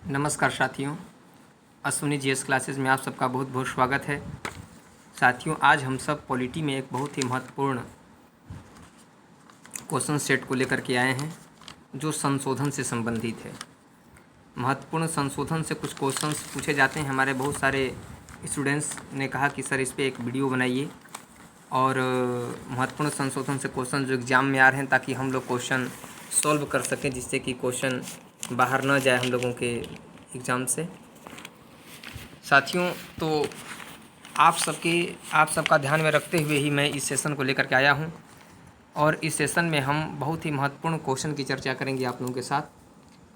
नमस्कार साथियों, Ashwini GS classes में आप सबका बहुत बहुत स्वागत है। साथियों, आज हम सब पॉलिटी में एक बहुत ही महत्वपूर्ण क्वेश्चन सेट को लेकर के आए हैं जो संशोधन से संबंधित है। महत्वपूर्ण संशोधन से कुछ क्वेश्चंस पूछे जाते हैं। हमारे बहुत सारे स्टूडेंट्स ने कहा कि सर इस पर एक वीडियो बनाइए और महत्वपूर्ण संशोधन से क्वेश्चन जो एग्ज़ाम में आ रहे हैं ताकि हम लोग क्वेश्चन सॉल्व कर सकें, जिससे कि क्वेश्चन बाहर न जाए हम लोगों के एग्ज़ाम से। साथियों, तो आप सबका ध्यान में रखते हुए ही मैं इस सेशन को लेकर के आया हूं और इस सेशन में हम बहुत ही महत्वपूर्ण क्वेश्चन की चर्चा करेंगे आप लोगों के साथ।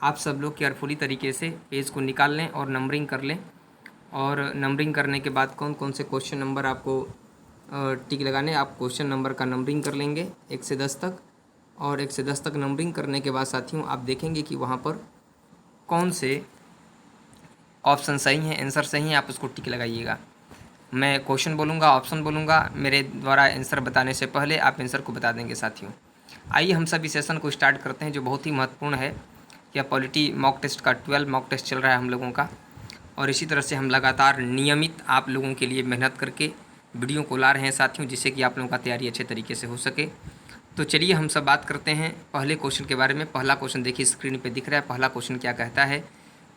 आप सब लोग केयरफुली तरीके से पेज को निकाल लें और नंबरिंग कर लें, और नंबरिंग करने के बाद कौन कौन से क्वेश्चन नंबर आपको टिक लगाने, आप क्वेश्चन नंबर का नंबरिंग कर लेंगे 1 से 10 तक। और 1 से 10 तक नंबरिंग करने के बाद साथियों आप देखेंगे कि वहाँ पर कौन से ऑप्शन सही हैं, आंसर सही हैं, आप उसको टिक लगाइएगा। मैं क्वेश्चन बोलूँगा, ऑप्शन बोलूँगा, मेरे द्वारा आंसर बताने से पहले आप आंसर को बता देंगे। साथियों आइए हम सब इस सेशन को स्टार्ट करते हैं जो बहुत ही महत्वपूर्ण है। यह पॉलिटी मॉक टेस्ट का 12 मॉक टेस्ट चल रहा है हम लोगों का, और इसी तरह से हम लगातार नियमित आप लोगों के लिए मेहनत करके वीडियो को ला रहे हैं साथियों, जिससे कि आप लोगों का तैयारी अच्छे तरीके से हो सके। तो चलिए हम सब बात करते हैं पहले क्वेश्चन के बारे में। पहला क्वेश्चन देखिए स्क्रीन पे दिख रहा है। पहला क्वेश्चन क्या कहता है?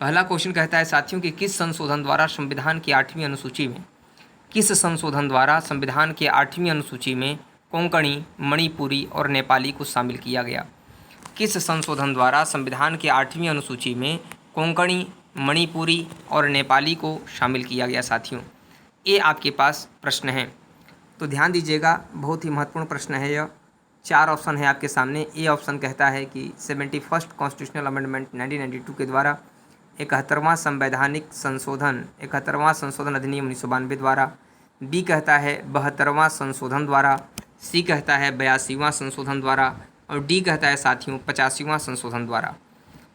पहला क्वेश्चन कहता है साथियों कि किस संशोधन द्वारा संविधान की 8वीं अनुसूची में कोंकणी, मणिपुरी और नेपाली को शामिल किया गया? किस संशोधन द्वारा संविधान के 8वीं अनुसूची में कोंकणी, मणिपुरी और नेपाली को शामिल किया गया? साथियों ये आपके पास प्रश्न है, तो ध्यान दीजिएगा, बहुत ही महत्वपूर्ण प्रश्न है यह। 4 ऑप्शन है आपके सामने। ए ऑप्शन कहता है कि 71st कॉन्स्टिट्यूशनल अमेंडमेंट 1992 के द्वारा 71वां संशोधन अधिनियम 1992 द्वारा। बी कहता है 72वां संशोधन द्वारा। सी कहता है 82वां संशोधन द्वारा। और डी कहता है साथियों 85वां संशोधन द्वारा।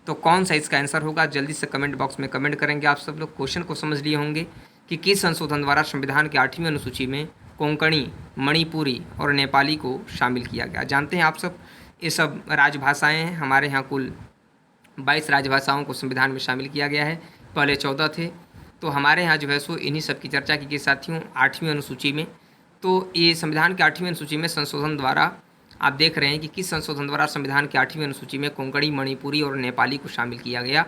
तो कौन सा इसका आंसर होगा? जल्दी से कमेंट बॉक्स में कमेंट करेंगे। आप सब लोग क्वेश्चन को समझ लिए होंगे कि किस संशोधन द्वारा संविधान की 8वीं अनुसूची में कोंकणी, मणिपुरी और नेपाली को शामिल किया गया। जानते हैं आप सब, ये सब राजभाषाएं हैं। हमारे यहाँ कुल 22 राजभाषाओं को संविधान में शामिल किया गया है, पहले 14 थे। तो हमारे यहाँ जो है सो इन्हीं सब की चर्चा की गई साथियों 8वीं अनुसूची में। तो ये संविधान की 8वीं अनुसूची में संशोधन द्वारा आप देख रहे हैं कि किस संशोधन द्वारा संविधान की 8वीं अनुसूची में कोंकणी, मणिपुरी और नेपाली को शामिल किया गया,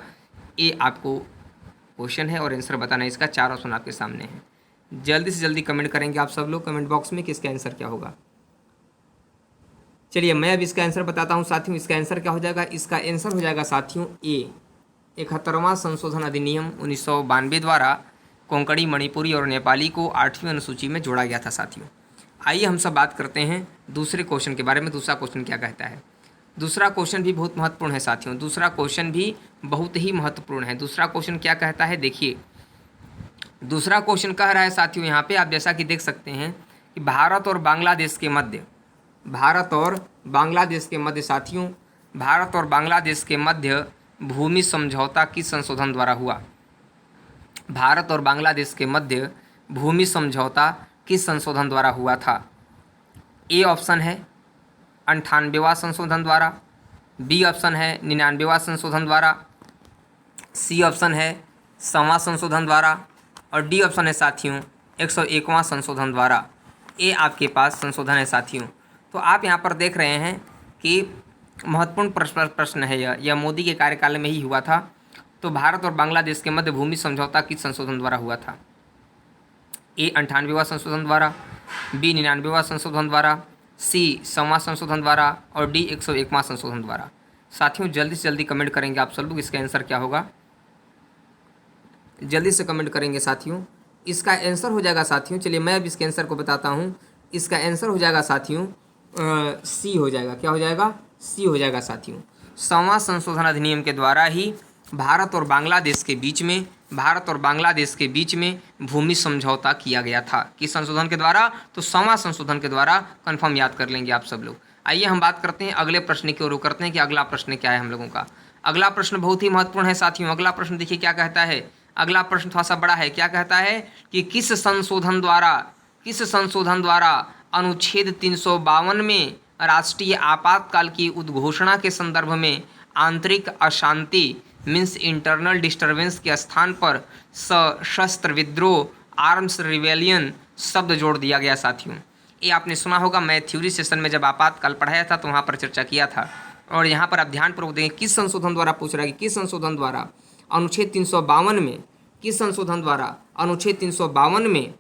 ये आपको क्वेश्चन है और आंसर बताना है इसका। 4 ऑप्शन आपके सामने है। जल्दी से जल्दी कमेंट करेंगे आप सब लोग कमेंट बॉक्स में कि इसका आंसर क्या होगा। चलिए मैं अब इसका आंसर बताता हूँ साथियों। इसका आंसर क्या हो जाएगा? इसका आंसर हो जाएगा साथियों ए, 71वां संशोधन अधिनियम 1992 द्वारा कोंकणी, मणिपुरी और नेपाली को 8वीं अनुसूची में जोड़ा गया था साथियों। आइए हम सब बात करते हैं दूसरे क्वेश्चन के बारे में। दूसरा क्वेश्चन क्या कहता है? दूसरा क्वेश्चन भी बहुत महत्वपूर्ण है साथियों। दूसरा क्वेश्चन भी बहुत ही महत्वपूर्ण है। दूसरा क्वेश्चन क्या कहता है? देखिए दूसरा क्वेश्चन कह रहा है साथियों, यहाँ पे आप जैसा कि देख सकते हैं कि भारत और बांग्लादेश के मध्य भूमि समझौता किस संशोधन द्वारा हुआ? भारत और बांग्लादेश के मध्य भूमि समझौता किस संशोधन द्वारा हुआ था? ए ऑप्शन है 98वां संशोधन द्वारा। बी ऑप्शन है 99वां संशोधन द्वारा। सी ऑप्शन है 100वां संशोधन द्वारा। और डी ऑप्शन है साथियों 101वां संशोधन द्वारा। ये आपके पास संशोधन है साथियों। तो आप यहाँ पर देख रहे हैं कि महत्वपूर्ण प्रश्न है यह मोदी के कार्यकाल में ही हुआ था। तो भारत और बांग्लादेश के मध्य भूमि समझौता किस संशोधन द्वारा हुआ था? ए 98वां संशोधन द्वारा, बी 99वां संशोधन द्वारा, सी 100वां संशोधन द्वारा और डी 101वां संशोधन द्वारा। साथियों जल्दी से जल्दी कमेंट करेंगे आप सब लोग, इसका आंसर क्या होगा? जल्दी से कमेंट करेंगे साथियों। इसका आंसर हो जाएगा साथियों, चलिए मैं अब इसके आंसर को बताता हूँ। इसका आंसर हो जाएगा साथियों सी हो जाएगा। क्या हो जाएगा? सी हो जाएगा साथियों। 100वां संशोधन अधिनियम के द्वारा ही भारत और बांग्लादेश के बीच में भूमि समझौता किया गया था। किस संशोधन के द्वारा? तो 100वां संशोधन के द्वारा। कंफर्म याद कर लेंगे आप सब लोग। आइए हम बात करते हैं अगले प्रश्न की ओर करते हैं कि अगला प्रश्न क्या है हम लोगों का। अगला प्रश्न बहुत ही महत्वपूर्ण है साथियों। अगला प्रश्न देखिए क्या कहता है। अगला प्रश्न थोड़ा सा बड़ा है। क्या कहता है कि किस संशोधन द्वारा अनुच्छेद 352 में राष्ट्रीय आपातकाल की उद्घोषणा के संदर्भ में आंतरिक अशांति मीन्स इंटरनल डिस्टर्बेंस के स्थान पर सशस्त्र विद्रोह आर्म्स रिवेलियन शब्द जोड़ दिया गया साथियों। ये आपने सुना होगा, मैं थ्योरी सेशन में जब आपातकाल पढ़ाया था तो वहाँ पर चर्चा किया था। और यहाँ पर आप ध्यानपूर्वक देखें किस संशोधन द्वारा पूछ रहा है कि किस संशोधन द्वारा अनुच्छेद 352 में, किस संशोधन द्वारा अनुच्छेद 352 में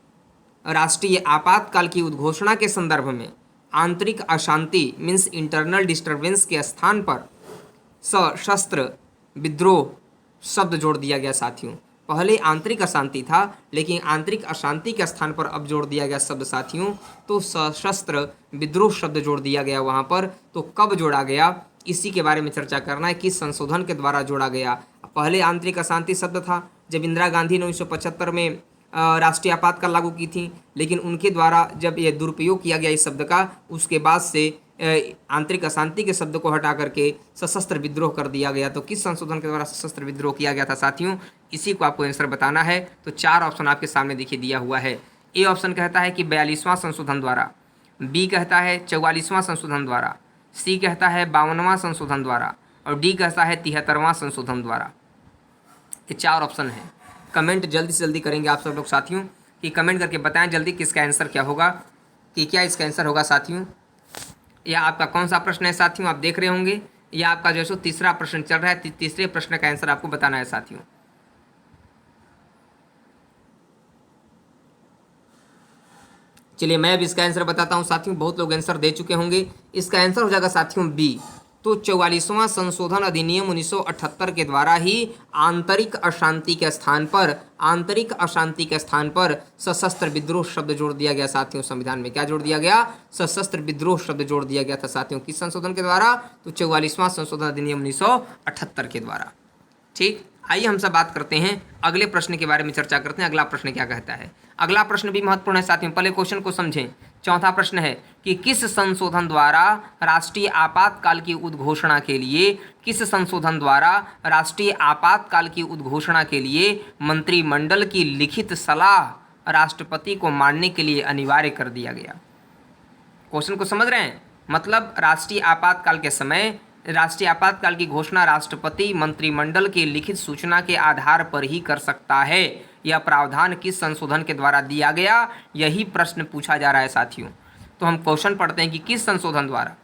राष्ट्रीय आपातकाल की उद्घोषणा के संदर्भ में आंतरिक अशांति मीन्स इंटरनल डिस्टर्बेंस के स्थान पर सशस्त्र विद्रोह शब्द जोड़ दिया गया साथियों। पहले आंतरिक अशांति था, लेकिन आंतरिक अशांति के स्थान पर अब जोड़ दिया गया शब्द साथियों, तो सशस्त्र विद्रोह शब्द जोड़ दिया गया वहाँ पर। तो कब जोड़ा गया, इसी के बारे में चर्चा करना है, किस संशोधन के द्वारा जोड़ा गया। पहले आंतरिक अशांति शब्द था जब इंदिरा गांधी ने 1975 में राष्ट्रीय आपातकाल लागू की थी, लेकिन उनके द्वारा जब ये दुरुपयोग किया गया इस शब्द का, उसके बाद से आंतरिक अशांति के शब्द को हटा करके सशस्त्र विद्रोह कर दिया गया। तो किस संशोधन के द्वारा सशस्त्र विद्रोह किया गया था साथियों, इसी को आपको आंसर बताना है। तो 4 ऑप्शन आपके सामने देखिए दिया हुआ है। ए ऑप्शन कहता है कि 42वां संशोधन द्वारा, बी कहता है 44वां संशोधन द्वारा, सी कहता है 52वां संशोधन द्वारा, और डी कहता है 73वां संशोधन द्वारा। ये 4 ऑप्शन है। कमेंट जल्दी से जल्दी करेंगे आप सब लोग साथियों, कि कमेंट करके बताएं जल्दी किसका आंसर क्या होगा, कि क्या इसका आंसर होगा साथियों। यह आपका कौन सा प्रश्न है साथियों, आप देख रहे होंगे। यह आपका जो है तीसरा प्रश्न चल रहा है। तीसरे प्रश्न का आंसर आपको बताना है साथियों। चलिए मैं अब इसका आंसर बताता हूं साथियों, बहुत लोग आंसर दे चुके होंगे। इसका आंसर हो जाएगा साथियों बी। तो 44वां संशोधन अधिनियम 1978 के द्वारा ही आंतरिक अशांति के स्थान पर, आंतरिक अशांति के स्थान पर सशस्त्र विद्रोह शब्द जोड़ दिया गया साथियों। संविधान में क्या जोड़ दिया गया, सशस्त्र विद्रोह शब्द जोड़ दिया गया था साथियों। किस संशोधन के द्वारा, तो 44वां संशोधन अधिनियम 1978 के द्वारा। ठीक, आइए हम सब बात करते हैं अगले प्रश्न के बारे में, चर्चा करते हैं अगला प्रश्न क्या कहता है। अगला प्रश्न भी महत्वपूर्ण है साथियों, पहले क्वेश्चन को समझें। चौथा प्रश्न है कि किस संशोधन द्वारा राष्ट्रीय आपातकाल की उद्घोषणा के लिए, किस संशोधन द्वारा राष्ट्रीय आपातकाल की उद्घोषणा के लिए मंत्रिमंडल की लिखित सलाह राष्ट्रपति को मानने के लिए अनिवार्य कर दिया गया। क्वेश्चन को समझ रहे हैं, मतलब राष्ट्रीय आपातकाल के समय राष्ट्रीय आपातकाल की घोषणा राष्ट्रपति मंत्रिमंडल की लिखित सूचना के आधार पर ही कर सकता है। यह प्रावधान किस संशोधन के द्वारा दिया गया, यही प्रश्न पूछा जा रहा है साथियों। तो हम क्वेश्चन पढ़ते हैं कि किस संशोधन द्वारा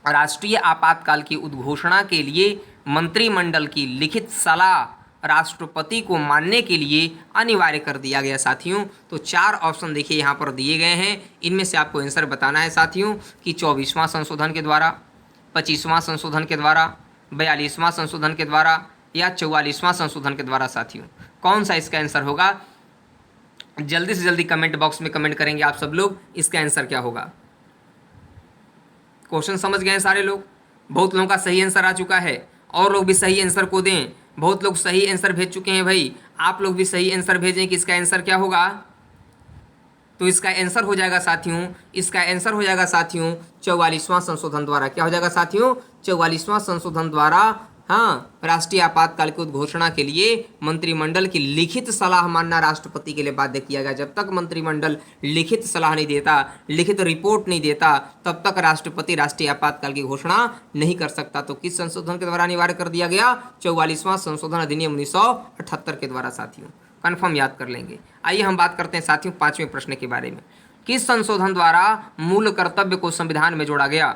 राष्ट्रीय आपातकाल की उद्घोषणा के लिए मंत्रिमंडल की लिखित सलाह राष्ट्रपति को मानने के लिए अनिवार्य कर दिया गया साथियों। तो 4 ऑप्शन देखिए यहाँ पर दिए गए हैं, इनमें से आपको आंसर बताना है साथियों कि 24वां संशोधन के द्वारा, 25वां संशोधन के द्वारा, 42वां संशोधन के द्वारा या 44वां संशोधन के द्वारा साथियों। कौन सा इसका आंसर होगा, जल्दी से जल्दी कमेंट बॉक्स में कमेंट करेंगे आप सब लोग, इसका आंसर क्या होगा। क्वेश्चन समझ गए हैं सारे लोग, बहुत लोगों का सही आंसर आ चुका है, और लोग भी सही आंसर को दें। बहुत लोग सही आंसर भेज चुके हैं भाई, आप लोग भी सही आंसर भेजें कि इसका आंसर क्या होगा। तो इसका आंसर हो जाएगा साथियों, इसका आंसर हो जाएगा साथियों 44वां संशोधन द्वारा। क्या हो जाएगा साथियों, 44वां संशोधन द्वारा हाँ राष्ट्रीय आपातकाल की उद्घोषणा के लिए मंत्रिमंडल की लिखित सलाह मानना राष्ट्रपति के लिए बाध्य किया गया। जब तक मंत्रिमंडल लिखित सलाह नहीं देता, लिखित रिपोर्ट नहीं देता, तब तक राष्ट्रपति राष्ट्रीय आपातकाल की घोषणा नहीं कर सकता। तो किस संशोधन के द्वारा अनिवार्य कर दिया गया, 44वां संशोधन अधिनियम 1978 के द्वारा साथियों। कन्फर्म याद कर लेंगे। आइए हम बात करते हैं साथियों 5वें प्रश्न के बारे में। किस संशोधन द्वारा मूल कर्तव्य को संविधान में जोड़ा गया,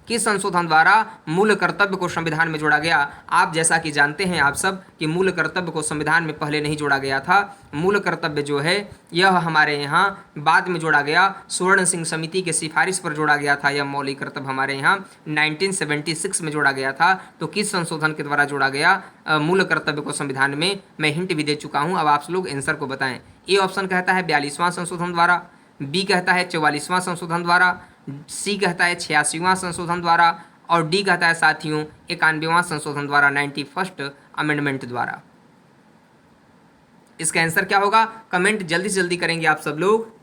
किस संशोधन द्वारा मूल कर्तव्य को संविधान में जोड़ा गया। आप जैसा कि जानते हैं आप सब कि मूल कर्तव्य को संविधान में पहले नहीं जोड़ा गया था। मूल कर्तव्य जो है यह हमारे यहाँ बाद में जोड़ा गया, स्वर्ण सिंह समिति के सिफारिश पर जोड़ा गया था। यह मौलिक कर्तव्य हमारे यहाँ 1976 में जोड़ा गया था। तो किस संशोधन के द्वारा जोड़ा गया मूल कर्तव्य को संविधान में, मैं हिंट भी दे चुका हूँ, अब आप लोग आंसर को बताएं। ए ऑप्शन कहता है 42वां संशोधन द्वारा, बी कहता है 44वां संशोधन द्वारा, सी कहता है 86वां संशोधन द्वारा, और डी कहता है साथियों 91वां संशोधन द्वारा, 91st अमेंडमेंट द्वारा। इसका आंसर क्या होगा, कमेंट जल्दी से जल्दी करेंगे आप सब लोग।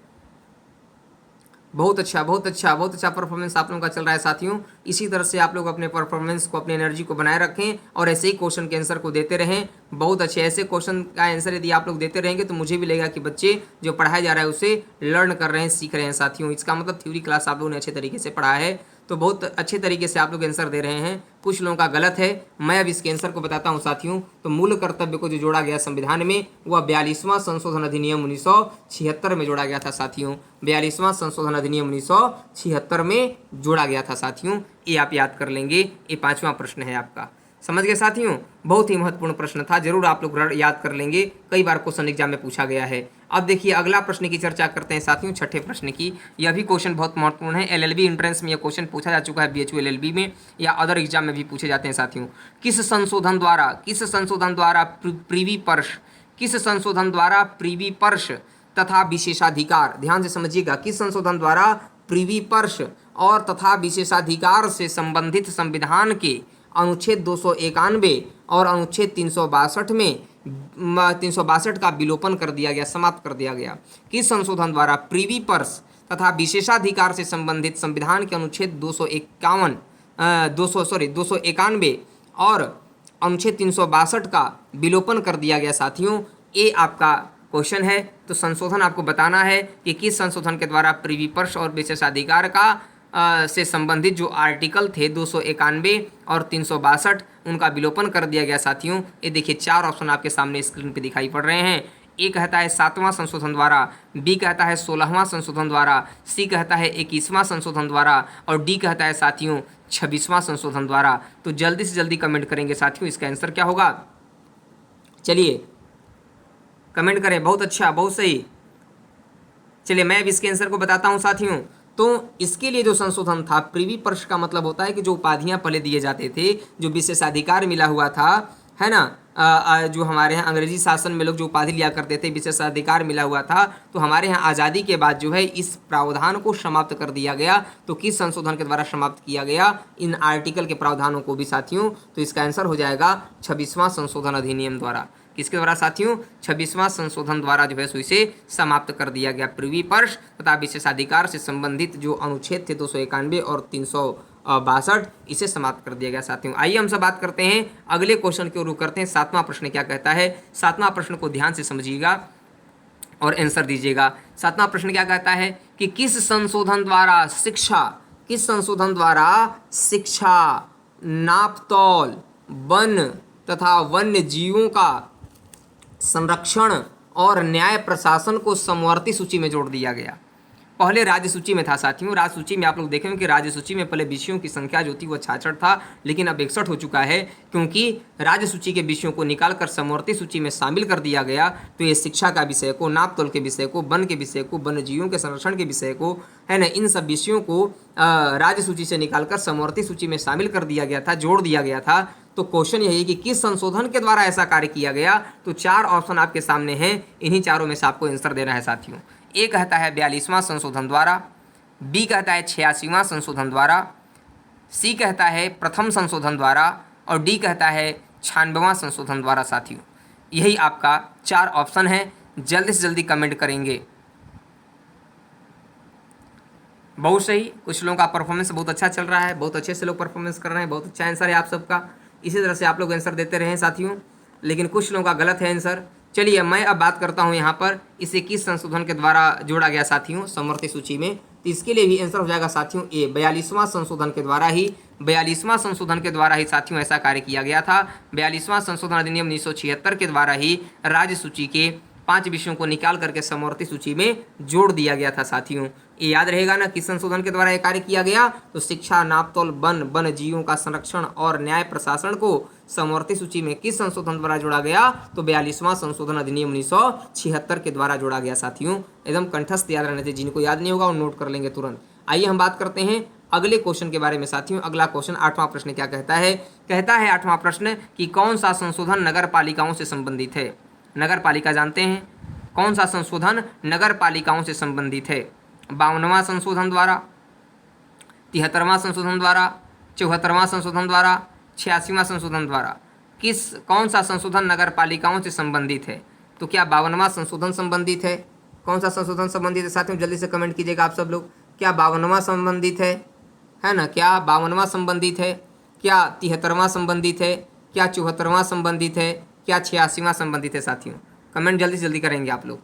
बहुत अच्छा बहुत अच्छा बहुत अच्छा परफॉर्मेंस आप लोगों का चल रहा है साथियों। इसी तरह से आप लोग अपने परफॉर्मेंस को, अपनी एनर्जी को बनाए रखें और ऐसे ही क्वेश्चन के आंसर को देते रहें। बहुत अच्छे ऐसे क्वेश्चन का आंसर यदि आप लोग देते रहेंगे तो मुझे भी लगेगा कि बच्चे जो पढ़ाया जा रहा है उसे लर्न कर रहे हैं, सीख रहे हैं साथियों। इसका मतलब थ्योरी क्लास आप लोगों ने अच्छे तरीके से पढ़ा है। तो बहुत अच्छे तरीके से आप लोग आंसर दे रहे हैं। कुछ लोगों का गलत है। मैं अब इसके आंसर को बताता हूं साथियों। तो मूल कर्तव्य को जो जोड़ा गया संविधान में वह 42वां संशोधन अधिनियम 1976 में जोड़ा गया था साथियों। 42वां संशोधन अधिनियम 1976 में जोड़ा गया था साथियों। ये आप याद कर लेंगे। ये 5वां प्रश्न है आपका। समझ गए साथियों, बहुत ही महत्वपूर्ण प्रश्न था, जरूर आप लोग याद कर लेंगे, कई बार क्वेश्चन एग्जाम में पूछा गया है। अब देखिए अगला प्रश्न की चर्चा करते हैं साथियों, छठे प्रश्न की। यह भी क्वेश्चन बहुत महत्वपूर्ण है। एलएलबी एंट्रेंस में यह क्वेश्चन पूछा जा चुका है, बीएचयू एलएलबी में या अदर एग्जाम में भी पूछे जाते हैं साथियों। किस संशोधन द्वारा प्रीवी पर्श तथा विशेषाधिकार, ध्यान से समझिएगा, किस संशोधन द्वारा प्रीवी पर्श और तथा विशेषाधिकार से संबंधित संविधान के अनुच्छेद 291 और अनुच्छेद 362 में 362 का विलोपन कर दिया गया, समाप्त कर दिया गया। किस संशोधन द्वारा प्रीवी पर्स तथा विशेषाधिकार से संबंधित संविधान के अनुच्छेद 291 और अनुच्छेद 362 का विलोपन कर दिया गया साथियों। ये आपका क्वेश्चन है। तो संशोधन आपको बताना है कि किस संशोधन के द्वारा प्रीवी पर्स और विशेषाधिकार का से संबंधित जो आर्टिकल थे 291 और 362 उनका विलोपन कर दिया गया साथियों। ये देखिए 4 ऑप्शन आपके सामने स्क्रीन पे दिखाई पड़ रहे हैं। ए कहता है 7वां संशोधन द्वारा, बी कहता है 16वां संशोधन द्वारा, सी कहता है 21वां संशोधन द्वारा और डी कहता है साथियों 26वां संशोधन द्वारा। तो जल्दी से जल्दी कमेंट करेंगे साथियों, इसका आंसर क्या होगा। चलिए कमेंट करें, बहुत अच्छा, बहुत सही। चलिए मैं अब इसके आंसर को बताता हूँ साथियों। तो इसके लिए जो संशोधन था, प्रीवी पर्श का मतलब होता है कि जो उपाधियां पहले दिए जाते थे, जो विशेषाधिकार मिला हुआ था, है ना, जो हमारे यहाँ अंग्रेजी शासन में लोग जो उपाधि लिया करते थे, विशेषाधिकार मिला हुआ था, तो हमारे यहाँ आज़ादी के बाद जो है इस प्रावधान को समाप्त कर दिया गया। तो किस संशोधन के द्वारा समाप्त किया गया इन आर्टिकल के प्रावधानों को भी साथियों। तो इसका आंसर हो जाएगा 26वां संशोधन अधिनियम द्वारा। किसके द्वारा साथियों, 26वां संशोधन द्वारा जो है सो इसे समाप्त कर दिया गया। प्रीवी पर्श तथा विशेषाधिकार से संबंधित जो अनुच्छेद थे 291 और 362 इसे समाप्त कर दिया गया साथियों। आइए हम सब बात करते हैं अगले क्वेश्चन की ओर रुख करते हैं। 7वां प्रश्न क्या कहता है, 7वां प्रश्न को ध्यान से समझिएगा और आंसर दीजिएगा। 7वां प्रश्न क्या कहता है कि किस संशोधन द्वारा शिक्षा, नापतौल, वन तथा वन्य जीवों का संरक्षण और न्याय प्रशासन को समवर्ती सूची में जोड़ दिया गया। पहले राज्य सूची में था साथियों। राज्य सूची में आप लोग देखेंगे कि राज्य सूची में पहले विषयों की संख्या जो थी वो 66 था, लेकिन अब 61 हो चुका है, क्योंकि राज्य सूची के विषयों को निकालकर समवर्ती सूची में शामिल कर दिया गया। तो ये शिक्षा का विषय को, नापतोल के विषय को, वन के विषय को, वन्य जीवों के संरक्षण के विषय को, है ना, इन सब विषयों को राज्य सूची से निकालकर समवर्ती सूची में शामिल कर दिया गया था, जोड़ दिया गया था। तो क्वेश्चन यही है कि किस संशोधन के द्वारा ऐसा कार्य किया गया। तो 4 ऑप्शन आपके सामने हैं, इन्हीं चारों में से आपको आंसर देना है साथियों। ए कहता है 42वां संशोधन द्वारा, बी कहता है 86वां संशोधन द्वारा, सी कहता है प्रथम संशोधन द्वारा और डी कहता है 96वां संशोधन द्वारा साथियों। यही आपका 4 ऑप्शन है। जल्दी से जल्दी कमेंट करेंगे। बहुत सही, कुछ लोगों का परफॉर्मेंस बहुत अच्छा चल रहा है, बहुत अच्छे से लोग परफॉर्मेंस कर रहे हैं, बहुत अच्छा आंसर है आप सबका। इसी तरह से आप लोग आंसर देते रहें साथियों, लेकिन कुछ लोगों का गलत है आंसर। चलिए मैं अब बात करता हूं यहाँ पर इसे किस संशोधन के द्वारा जोड़ा गया साथियों समवर्ती सूची में। तो इसके लिए भी आंसर हो जाएगा साथियों ए, 42वां संशोधन के द्वारा ही, 42वां संशोधन के द्वारा ही साथियों ऐसा कार्य किया गया था। 42वां संशोधन अधिनियम 1976 के द्वारा ही राज्य सूची के 5 विषयों को निकाल करके समवर्ती सूची में जोड़ दिया गया था साथियों। ये याद रहेगा ना, किस संशोधन के द्वारा यह कार्य किया गया। तो शिक्षा, नापतोल, वन जीवों का संरक्षण और न्याय प्रशासन को समवर्ती सूची में किस संशोधन द्वारा जोड़ा गया। तो 42वां संशोधन अधिनियम 1976 के द्वारा जोड़ा गया साथियों। एकदम कंठस्थ याद रहने से, जिनको याद नहीं होगा वो नोट कर लेंगे तुरंत। आइए हम बात करते हैं अगले क्वेश्चन के बारे में साथियों। अगला क्वेश्चन 8वां प्रश्न क्या कहता है। कहता है 8वां प्रश्न कि कौन सा संशोधन नगर पालिकाओं से संबंधित है। नगर पालिका जानते हैं, कौन सा संशोधन नगर पालिकाओं से संबंधित है। 52वां संशोधन द्वारा, 73वां संशोधन द्वारा, 74वां संशोधन द्वारा, 86वां संशोधन द्वारा। कौन सा संशोधन नगर पालिकाओं से संबंधित है। तो क्या 52वां संशोधन संबंधित है। कौन सा संशोधन संबंधित है साथियों, जल्दी से कमेंट कीजिएगा आप सब लोग। क्या 52वां संबंधित है ना, क्या 52वां संबंधित है, क्या 73वां संबंधित है, क्या 74वां संबंधित है, क्या 86वां संबंधित है साथियों। कमेंट जल्दी से जल्दी करेंगे आप लोग,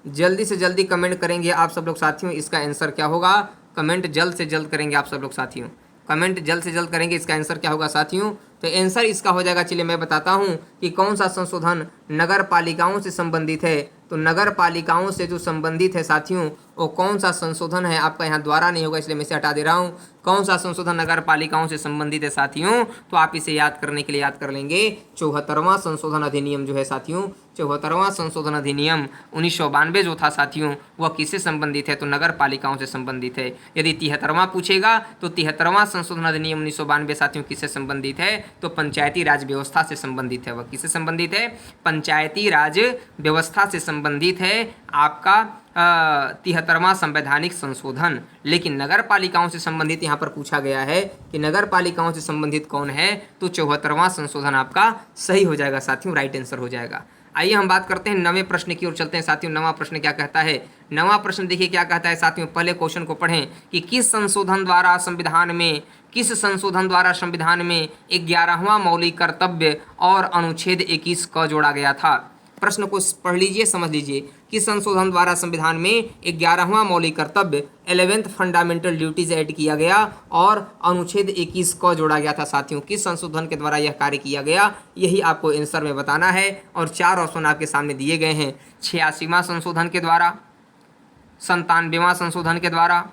जल्दी से जल्दी कमेंट करेंगे आप सब लोग साथियों। इसका आंसर क्या होगा, कमेंट जल्द से जल्द करेंगे आप सब लोग साथियों, कमेंट जल्द से जल्द करेंगे। इसका आंसर क्या होगा साथियों? तो आंसर इसका हो जाएगा, चलिए मैं बताता हूँ कि कौन सा संशोधन नगर पालिकाओं से संबंधित है। तो नगर पालिकाओं से जो संबंधित है साथियों, वो कौन सा संशोधन है? आपका यहाँ द्वारा नहीं होगा इसलिए मैं इसे हटा दे रहा हूँ। कौन सा संशोधन नगर पालिकाओं से संबंधित है साथियों? तो आप इसे याद करने के लिए याद कर लेंगे 74वां संशोधन अधिनियम जो है साथियों, 74वां संशोधन अधिनियम 1992 जो था साथियों, वह किससे संबंधित है? तो नगर पालिकाओं से संबंधित है। यदि 73वां पूछेगा तो 73वां संशोधन अधिनियम 1992 साथियों किससे संबंधित है? तो पंचायती राज व्यवस्था से संबंधित है। वह किससे संबंधित है? पंचायती राज व्यवस्था से संबंधित है आपका 73वां संवैधानिक संशोधन। लेकिन नगर पालिकाओं से संबंधित यहाँ पर पूछा गया है कि नगर पालिकाओं से संबंधित कौन है? तो 74वां संशोधन आपका सही हो जाएगा साथियों, राइट आंसर हो जाएगा। आइए हम बात करते हैं नवे प्रश्न की ओर चलते हैं साथियों। नवा प्रश्न क्या कहता है? नवा प्रश्न देखिए क्या कहता है साथियों। पहले क्वेश्चन को पढ़ें कि किस संशोधन द्वारा संविधान में 11वां मौलिक कर्तव्य और अनुच्छेद 21 क जोड़ा गया था? प्रश्न को पढ़ लीजिए, समझ लीजिए। किस संशोधन द्वारा संविधान में 11वां मौलिक कर्तव्य 11th फंडामेंटल ड्यूटीज ऐड किया गया और अनुच्छेद 21 क जोड़ा गया था साथियों? किस संशोधन के द्वारा यह कार्य किया गया, यही आपको आंसर में बताना है। और 4 ऑप्शन आपके सामने दिए गए हैं। 86वां संशोधन के द्वारा, 97वां संशोधन के द्वारा,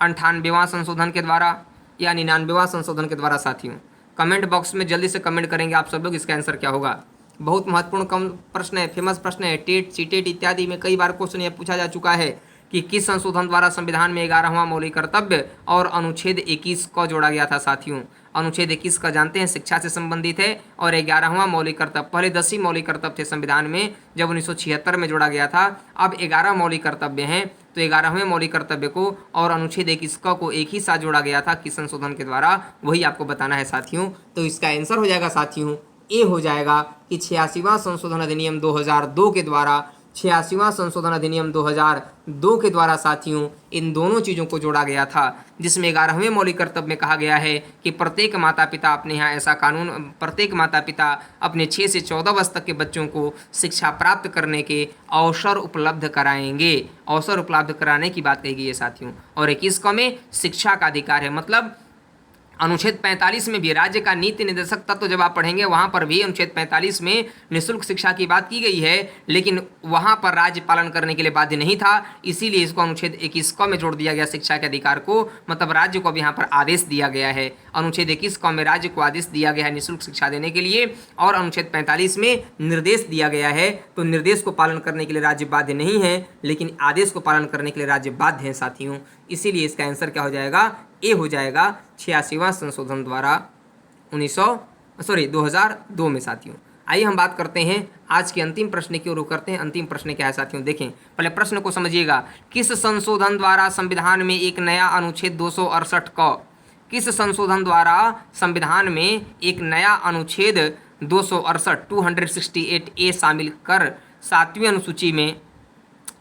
98वां संशोधन के द्वारा या 99वां संशोधन के द्वारा साथियों? कमेंट बॉक्स में जल्दी से कमेंट करेंगे आप सब लोग, इसका आंसर क्या होगा। बहुत महत्वपूर्ण कम प्रश्न है, फेमस प्रश्न है। टेट, सीटेट इत्यादि में कई बार क्वेश्चन यह पूछा जा चुका है कि किस संशोधन द्वारा संविधान में 11वां मौलिक कर्तव्य और अनुच्छेद 21 क जोड़ा गया था साथियों? अनुच्छेद 21 का जानते हैं शिक्षा से संबंधित है, और 11वां मौलिक कर्तव्य, पहले 10 ही मौलिक कर्तव्य थे संविधान में जब 1976 में जोड़ा गया था। अब 11 मौलिक कर्तव्य हैं, तो 11वें मौलिक कर्तव्य को और अनुच्छेद 21 को एक ही साथ जोड़ा गया था किस संशोधन के द्वारा, वही आपको बताना है साथियों। तो इसका आंसर हो जाएगा साथियों, ए हो जाएगा कि 86वां संशोधन अधिनियम 2002 के द्वारा, 86वां संशोधन अधिनियम 2002 के द्वारा साथियों इन दोनों चीज़ों को जोड़ा गया था, जिसमें 11वें मौलिक कर्तव्य में कहा गया है कि प्रत्येक माता पिता अपने यहाँ ऐसा कानून, प्रत्येक माता पिता अपने 6 से 14 वर्ष तक के बच्चों को शिक्षा प्राप्त करने के अवसर उपलब्ध कराएंगे। अवसर उपलब्ध कराने की बात कही गई है साथियों। और 21 में शिक्षा का अधिकार है, मतलब अनुच्छेद 45 में भी राज्य का नीति निर्देशक तत्व जब आप पढ़ेंगे वहाँ पर भी अनुच्छेद 45 में निःशुल्क शिक्षा की बात की गई है, लेकिन वहाँ पर राज्य पालन करने के लिए बाध्य नहीं था, इसीलिए इसको अनुच्छेद 21 में जोड़ दिया गया शिक्षा के अधिकार को, मतलब राज्य को भी यहाँ पर आदेश दिया गया है। अनुच्छेद 21 में राज्य को आदेश दिया गया है निःशुल्क शिक्षा देने के लिए, और अनुच्छेद 45 में निर्देश दिया गया है। तो निर्देश को पालन करने के लिए राज्य बाध्य नहीं है, लेकिन आदेश को पालन करने के लिए राज्य बाध्य हैं साथियों। इसीलिए इसका आंसर क्या हो जाएगा? ए हो जाएगा 86वां संशोधन द्वारा 2002 में साथियों। आइए हम बात करते हैं आज के अंतिम प्रश्न की ओर करते हैं। अंतिम प्रश्न क्या है साथियों, देखें पहले प्रश्न को समझिएगा। किस संशोधन द्वारा संविधान में एक नया अनुच्छेद 268 क, किस संशोधन द्वारा संविधान में एक नया अनुच्छेद 268 शामिल कर 7वीं अनुसूची में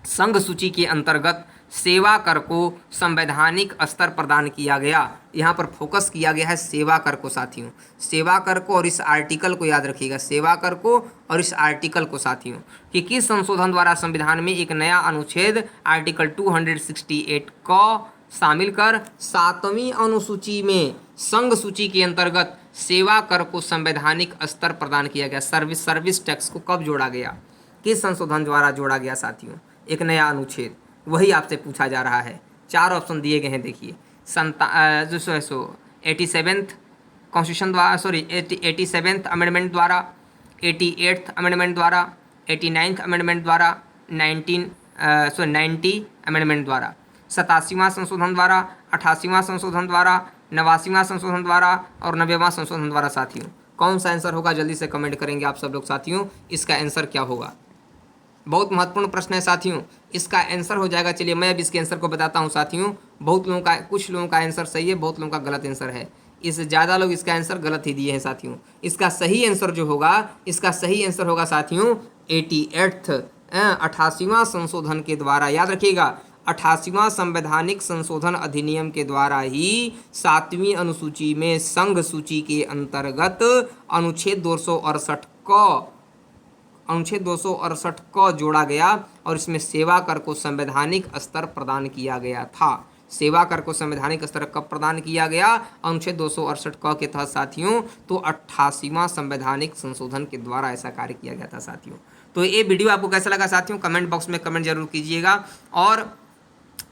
संघ सूची के अंतर्गत सेवा कर को संवैधानिक स्तर प्रदान किया गया? यहाँ पर फोकस किया गया है सेवा कर को साथियों, सेवा कर को, और इस आर्टिकल को याद रखिएगा, सेवा कर को और इस आर्टिकल को साथियों, कि किस संशोधन द्वारा संविधान में एक नया अनुच्छेद आर्टिकल 268 को शामिल कर 7वीं अनुसूची में संघ सूची के अंतर्गत सेवा कर को संवैधानिक स्तर प्रदान किया गया। सर्विस टैक्स को कब जोड़ा गया, किस संशोधन द्वारा जोड़ा गया साथियों? एक नया अनुच्छेद, वही आपसे पूछा जा रहा है। 4 ऑप्शन दिए गए हैं, देखिए 87th कॉन्स्टिट्यूशन द्वारा, 87th अमेंडमेंट द्वारा, 88th अमेंडमेंट द्वारा, 89th अमेंडमेंट द्वारा, 90 अमेंडमेंट द्वारा, 87वां संशोधन द्वारा, 88वां संशोधन द्वारा, 89वां संशोधन द्वारा और 90वां संशोधन द्वारा साथियों। कौन सा आंसर होगा, जल्दी से कमेंट करेंगे आप सब लोग साथियों, इसका आंसर क्या होगा। बहुत महत्वपूर्ण प्रश्न है साथियों, इसका आंसर हो जाएगा, चलिए मैं अब इसके आंसर को बताता हूं साथियों। बहुत लोगों का, कुछ लोगों का आंसर सही है, बहुत लोगों का गलत आंसर है। इससे ज़्यादा लोग इसका आंसर गलत ही दिए हैं साथियों। इसका सही आंसर जो होगा, इसका सही आंसर होगा साथियों 88वां संशोधन के द्वारा। याद रखिएगा, 88वां संवैधानिक संशोधन अधिनियम के द्वारा ही 7वीं अनुसूची में संघ सूची के अंतर्गत अनुच्छेद 268 को जोड़ा गया और इसमें सेवा कर को संवैधानिक स्तर प्रदान किया गया था। सेवा कर को संवैधानिक स्तर कब प्रदान किया गया? अनुच्छेद 268 क के तहत साथियों, तो 88वां संवैधानिक संशोधन के द्वारा ऐसा कार्य किया गया था साथियों। तो ये वीडियो आपको कैसा लगा साथियों, कमेंट बॉक्स में कमेंट जरूर कीजिएगा। और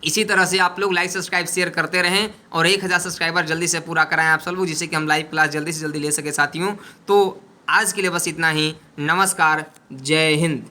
इसी तरह से आप लोग लाइक सब्सक्राइब शेयर करते रहें और 1000 सब्सक्राइबर जल्दी से पूरा कराएं आप सब लोग, जिससे कि हम लाइव क्लास जल्दी से जल्दी ले सके साथियों। तो आज के लिए बस इतना ही। नमस्कार, जय हिंद।